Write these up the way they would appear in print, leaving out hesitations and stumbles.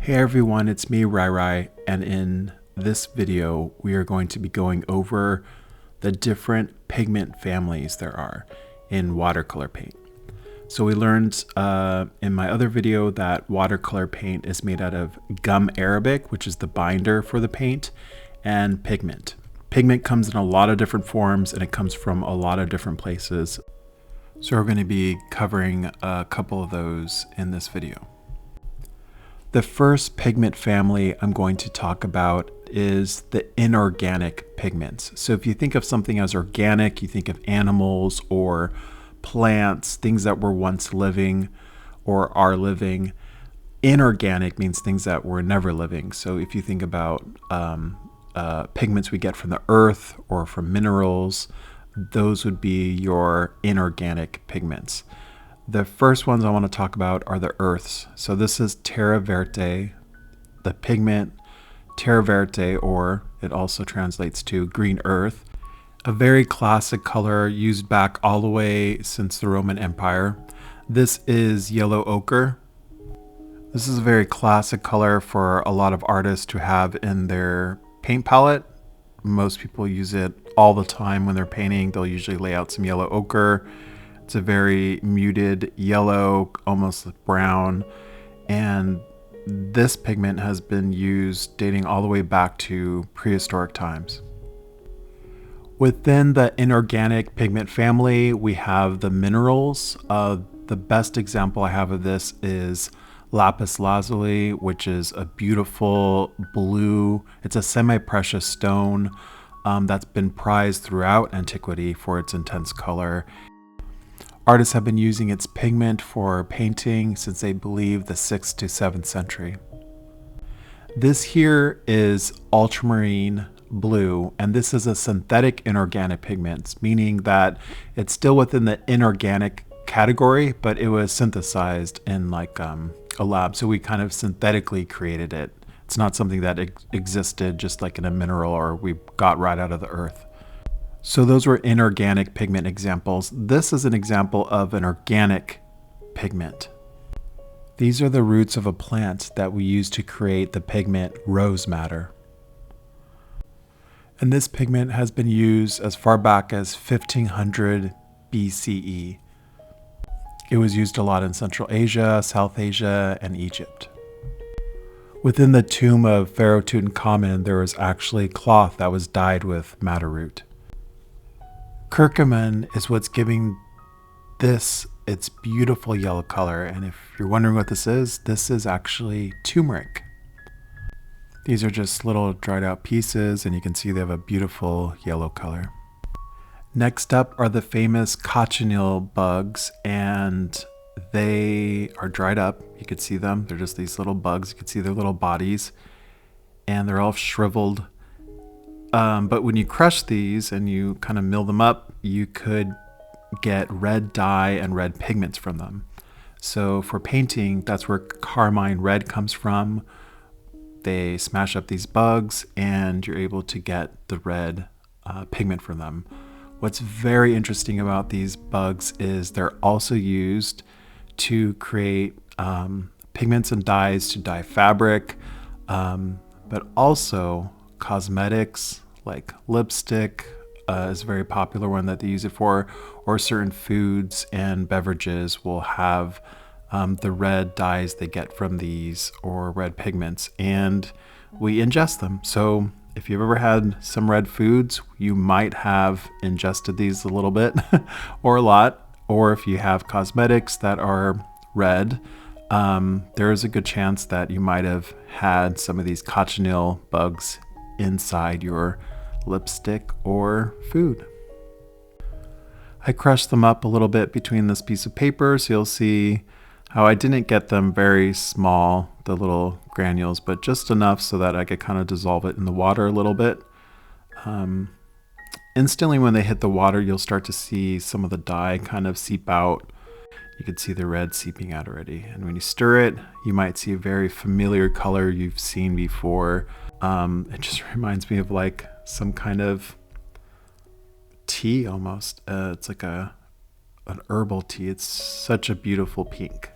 Hey everyone, it's me, Rai, and in this video, we are going to be going over the different pigment families there are in watercolor paint. So we learned in my other video that watercolor paint is made out of gum arabic, which is the binder for the paint, and pigment. Pigment comes in a lot of different forms and it comes from a lot of different places. So we're going to be covering a couple of those in this video. The first pigment family I'm going to talk about is the inorganic pigments. So if you think of something as organic, you think of animals or plants, things that were once living or are living. Inorganic means things that were never living. So if you think about pigments we get from the earth or from minerals, those would be your inorganic pigments. The first ones I want to talk about are the earths. So this is terra verte, the pigment terra verte, or it also translates to green earth. A very classic color used back all the way since the Roman Empire. This is yellow ochre. This is a very classic color for a lot of artists to have in their paint palette. Most people use it all the time when they're painting. They'll usually lay out some yellow ochre. It's a very muted yellow, almost brown, and this pigment has been used dating all the way back to prehistoric times. Within the inorganic pigment family, we have the minerals. The best example I have of this is lapis lazuli, which is a beautiful blue. It's a semi-precious stone that's been prized throughout antiquity for its intense color. Artists have been using its pigment for painting since they believe the 6th to 7th century. This here is ultramarine blue, and this is a synthetic inorganic pigment, meaning that it's still within the inorganic category, but it was synthesized in like a lab. So we kind of synthetically created it. It's not something that existed just like in a mineral or we got right out of the earth. So those were inorganic pigment examples. This is an example of an organic pigment. These are the roots of a plant that we use to create the pigment rose madder. And this pigment has been used as far back as 1500 BCE. It was used a lot in Central Asia, South Asia, and Egypt. Within the tomb of Pharaoh Tutankhamun, there was actually cloth that was dyed with madder root. Curcumin is what's giving this its beautiful yellow color, and if you're wondering what this is actually turmeric. These are just little dried out pieces, and you can see they have a beautiful yellow color. Next up are the famous cochineal bugs, and they are dried up. You could see them. They're just these little bugs. You can see their little bodies, and they're all shriveled. But when you crush these and you kind of mill them up, you could get red dye and red pigments from them. So for painting, that's where carmine red comes from. They smash up these bugs and you're able to get the red pigment from them. What's very interesting about these bugs is they're also used to create pigments and dyes to dye fabric, but also cosmetics like lipstick is a very popular one that they use it for, or certain foods and beverages will have the red dyes they get from these or red pigments, and we ingest them. So if you've ever had some red foods, you might have ingested these a little bit or a lot, or if you have cosmetics that are red, there is a good chance that you might have had some of these cochineal bugs inside your lipstick or food. I crushed them up a little bit between this piece of paper, so you'll see how I didn't get them very small, the little granules, but just enough so that I could kind of dissolve it in the water a little bit. Instantly when they hit the water, you'll start to see some of the dye kind of seep out. You can see the red seeping out already. And when you stir it, you might see a very familiar color you've seen before. It just reminds me of like some kind of tea almost. It's like an herbal tea. It's such a beautiful pink.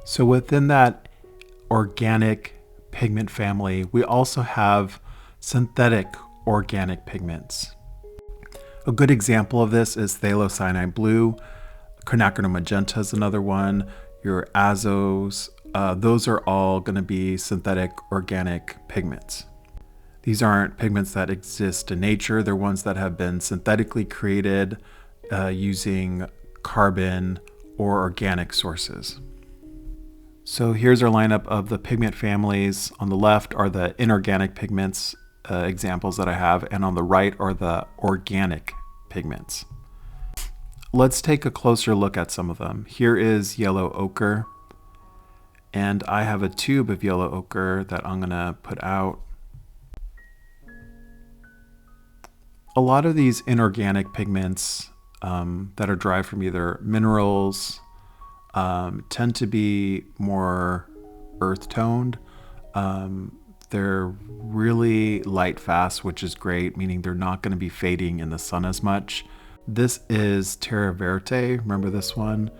So within that organic pigment family, we also have synthetic organic pigments. A good example of this is phthalocyanine blue. Quinacridone magenta is another one. Your azos, those are all going to be synthetic organic pigments. These aren't pigments that exist in nature. They're ones that have been synthetically created using carbon or organic sources. So here's our lineup of the pigment families. On the left are the inorganic pigments examples that I have, and on the right are the organic pigments. Let's take a closer look at some of them. Here is yellow ochre, and I have a tube of yellow ochre that I'm gonna put out. A lot of these inorganic pigments that are derived from either minerals tend to be more earth toned. They're really light fast, which is great, meaning they're not going to be fading in the sun as much. This is Terra Verte. Remember this one?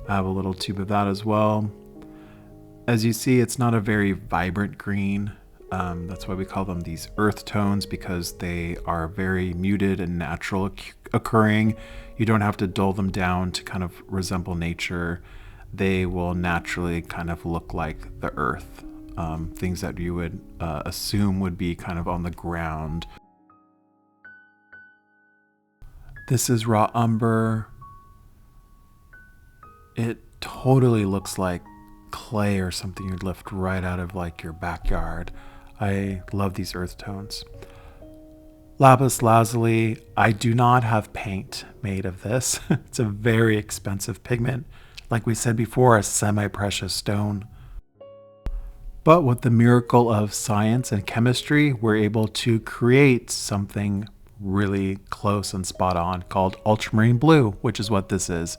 I have a little tube of that as well. As you see, it's not a very vibrant green. That's why we call them these earth tones, because they are very muted and natural occurring. You don't have to dull them down to kind of resemble nature. They will naturally kind of look like the earth. Things that you would assume would be kind of on the ground. This is raw umber. It totally looks like clay or something you'd lift right out of like your backyard. I love these earth tones. Lapis lazuli, I do not have paint made of this. It's a very expensive pigment. Like we said before, a semi-precious stone. But with the miracle of science and chemistry, we're able to create something really close and spot on called ultramarine blue, which is what this is.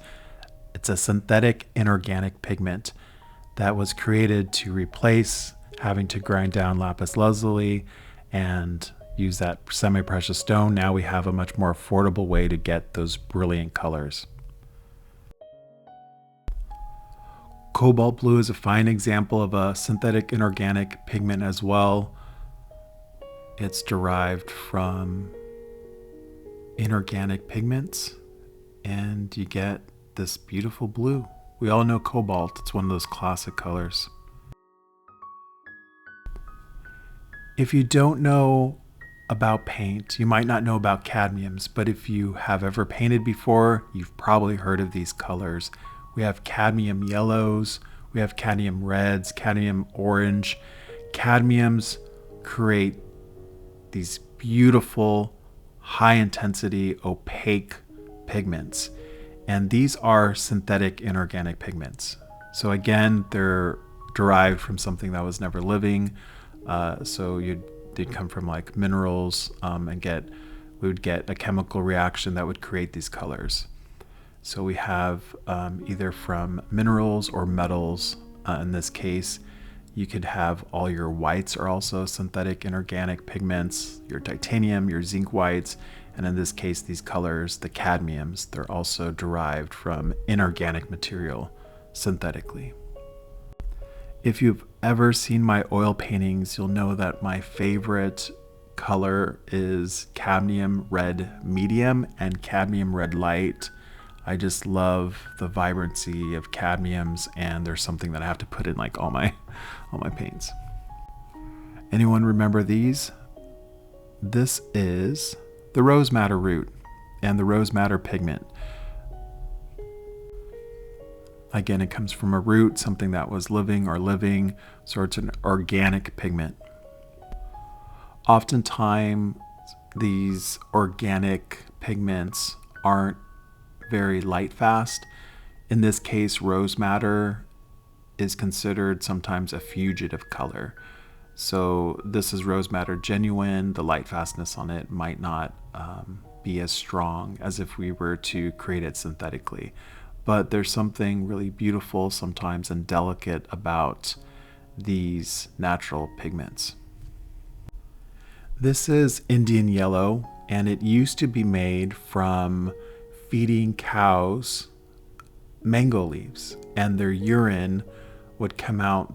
It's a synthetic inorganic pigment that was created to replace having to grind down lapis lazuli and use that semi-precious stone. Now we have a much more affordable way to get those brilliant colors. Cobalt blue is a fine example of a synthetic inorganic pigment as well. It's derived from inorganic pigments, and you get this beautiful blue. We all know cobalt, it's one of those classic colors. If you don't know about paint, you might not know about cadmiums, but if you have ever painted before, you've probably heard of these colors. We have cadmium yellows, we have cadmium reds, cadmium orange. Cadmiums create these beautiful, high intensity, opaque pigments. And these are synthetic inorganic pigments. So again, they're derived from something that was never living. So they'd come from like minerals and we would get a chemical reaction that would create these colors. So we have either from minerals or metals. In this case, you could have all your whites are also synthetic inorganic pigments, your titanium, your zinc whites, and in this case, these colors, the cadmiums, they're also derived from inorganic material synthetically. If you've ever seen my oil paintings, you'll know that my favorite color is cadmium red medium and cadmium red light. I just love the vibrancy of cadmiums, and there's something that I have to put in like all my paints. Anyone remember these? This is the rose madder root and the rose madder pigment. Again, it comes from a root, something that was living or living, so it's an organic pigment. Oftentimes, these organic pigments aren't very light fast. In this case, rose madder is considered sometimes a fugitive color. So this is rose madder genuine. The light fastness on it might not be as strong as if we were to create it synthetically. But there's something really beautiful sometimes and delicate about these natural pigments. This is Indian yellow, and it used to be made from feeding cows mango leaves, and their urine would come out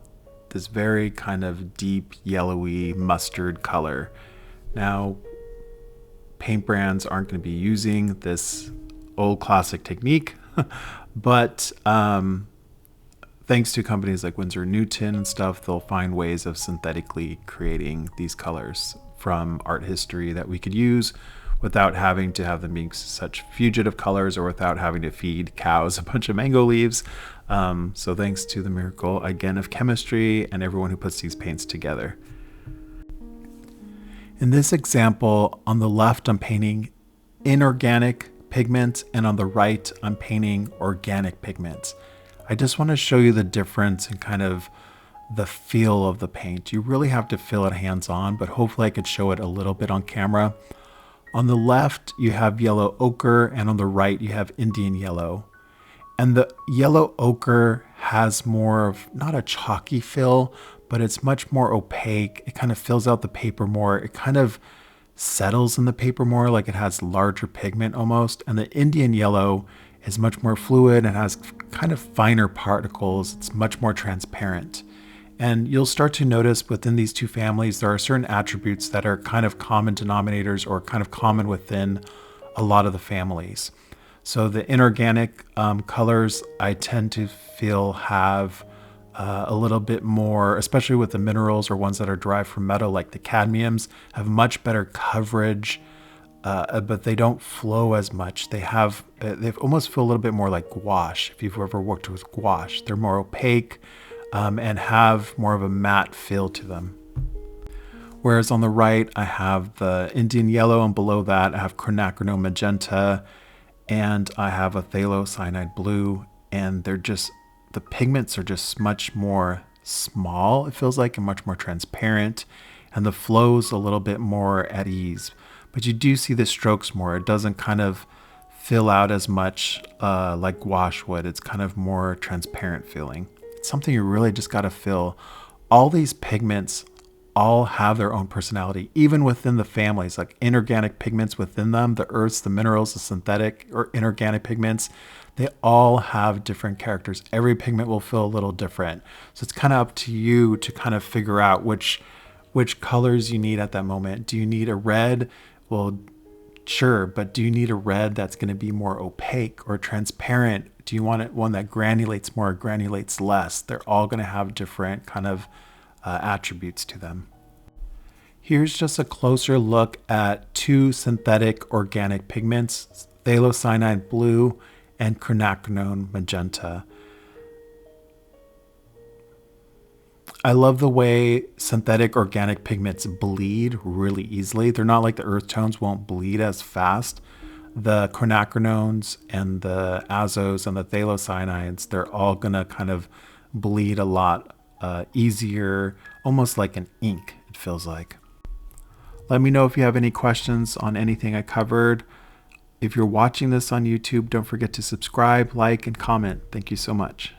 this very kind of deep yellowy mustard color. Now, paint brands aren't going to be using this old classic technique, but thanks to companies like Winsor & Newton and stuff, they'll find ways of synthetically creating these colors from art history that we could use without having to have them being such fugitive colors or without having to feed cows a bunch of mango leaves. So thanks to the miracle, again, of chemistry and everyone who puts these paints together. In this example, on the left, I'm painting inorganic pigments, and on the right, I'm painting organic pigments. I just want to show you the difference in kind of the feel of the paint. You really have to feel it hands-on, but hopefully I could show it a little bit on camera. On the left, you have yellow ochre, and on the right, you have Indian yellow. And the yellow ochre has more of, not a chalky feel, but it's much more opaque. It kind of fills out the paper more. It kind of settles in the paper more, like it has larger pigment almost. And the Indian yellow is much more fluid and has kind of finer particles. It's much more transparent. And you'll start to notice within these two families, there are certain attributes that are kind of common denominators or kind of common within a lot of the families. So the inorganic colors, I tend to feel have a little bit more, especially with the minerals or ones that are derived from metal, like the cadmiums, have much better coverage, but they don't flow as much. They almost feel a little bit more like gouache. If you've ever worked with gouache, they're more opaque and have more of a matte feel to them. Whereas on the right, I have the Indian yellow, and below that, I have quinacridone magenta, and I have a phthalocyanide blue, and the pigments are just much more small, it feels like, and much more transparent, and the flow's a little bit more at ease. But you do see the strokes more. It doesn't kind of fill out as much like gouache would. It's kind of more transparent feeling. It's something you really just got to feel. All these pigments all have their own personality, even within the families, like inorganic pigments within them, the earths, the minerals, the synthetic or inorganic pigments, they all have different characters. Every pigment will feel a little different. So it's kind of up to you to kind of figure out which colors you need at that moment. Do you need a red? Well, sure, but do you need a red that's going to be more opaque or transparent? Do you want one that granulates more or granulates less? They're all going to have different kind of attributes to them. Here's just a closer look at two synthetic organic pigments, phthalocyanide blue and quinacridone magenta. I love the way synthetic organic pigments bleed really easily. They're not like the earth tones won't bleed as fast. The quinacridones and the azos and the phthalocyanines, they're all gonna kind of bleed a lot easier, almost like an ink, it feels like. Let me know if you have any questions on anything I covered. If you're watching this on YouTube, don't forget to subscribe, like, and comment. Thank you so much.